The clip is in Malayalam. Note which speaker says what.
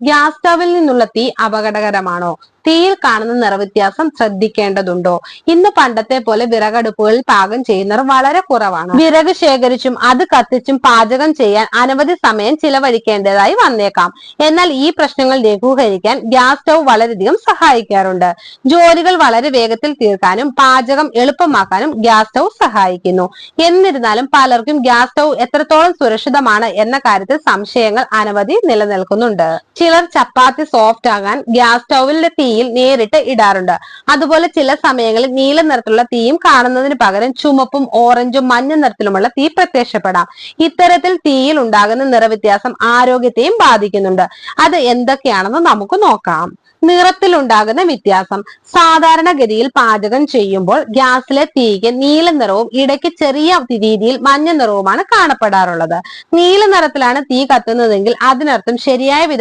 Speaker 1: ഗ്യാസ് സ്റ്റവിൽ നിന്നുള്ള തീ അപകടകരമാണോ? തീയിൽ കാണുന്ന നിറവ്യത്യാസം ശ്രദ്ധിക്കേണ്ടതുണ്ടോ? ഇന്ന് പണ്ടത്തെ പോലെ വിറകടുപ്പുകളിൽ പാകം ചെയ്യുന്നവർ വളരെ കുറവാണ്. വിറക് ശേഖരിച്ചും അത് കത്തിച്ചും പാചകം ചെയ്യാൻ അനവധി സമയം ചിലവഴിക്കേണ്ടതായി വന്നേക്കാം. എന്നാൽ ഈ പ്രശ്നങ്ങൾ ലഘൂകരിക്കാൻ ഗ്യാസ് സ്റ്റൗ വളരെയധികം സഹായിക്കാറുണ്ട്. ജോലികൾ വളരെ വേഗത്തിൽ തീർക്കാനും പാചകം എളുപ്പമാക്കാനും ഗ്യാസ് സ്റ്റൗ സഹായിക്കുന്നു. എന്നിരുന്നാലും പലർക്കും ഗ്യാസ് സ്റ്റൗ എത്രത്തോളം സുരക്ഷിതമാണ് എന്ന കാര്യത്തിൽ സംശയങ്ങൾ അനവധി നിലനിൽക്കുന്നുണ്ട്. ചിലർ ചപ്പാത്തി സോഫ്റ്റ് ആകാൻ ഗ്യാസ് സ്റ്റൗവിലെ തീയിൽ നേരിട്ട് ഇടാറുണ്ട്. അതുപോലെ ചില സമയങ്ങളിൽ നീല നിറത്തിലുള്ള തീയും കാണുന്നതിന് പകരം ചുമപ്പും ഓറഞ്ചും മഞ്ഞ നിറത്തിലുമുള്ള തീ പ്രത്യക്ഷപ്പെടാം. ഇത്തരത്തിൽ തീയിൽ ഉണ്ടാകുന്ന നിറവ്യത്യാസം ആരോഗ്യത്തെയും ബാധിക്കുന്നുണ്ട്. അത് എന്തൊക്കെയാണെന്ന് നമുക്ക് നോക്കാം. നിറത്തിലുണ്ടാകുന്ന വ്യത്യാസം. സാധാരണഗതിയിൽ പാചകം ചെയ്യുമ്പോൾ ഗ്യാസിലെ തീയ്ക്ക് നീല നിറവും ഇടയ്ക്ക് ചെറിയ രീതിയിൽ മഞ്ഞ നിറവുമാണ് കാണപ്പെടാറുള്ളത്. നീല നിറത്തിലാണ് തീ കത്തുന്നതെങ്കിൽ അതിനർത്ഥം ശരിയായ വിധത്തിൽ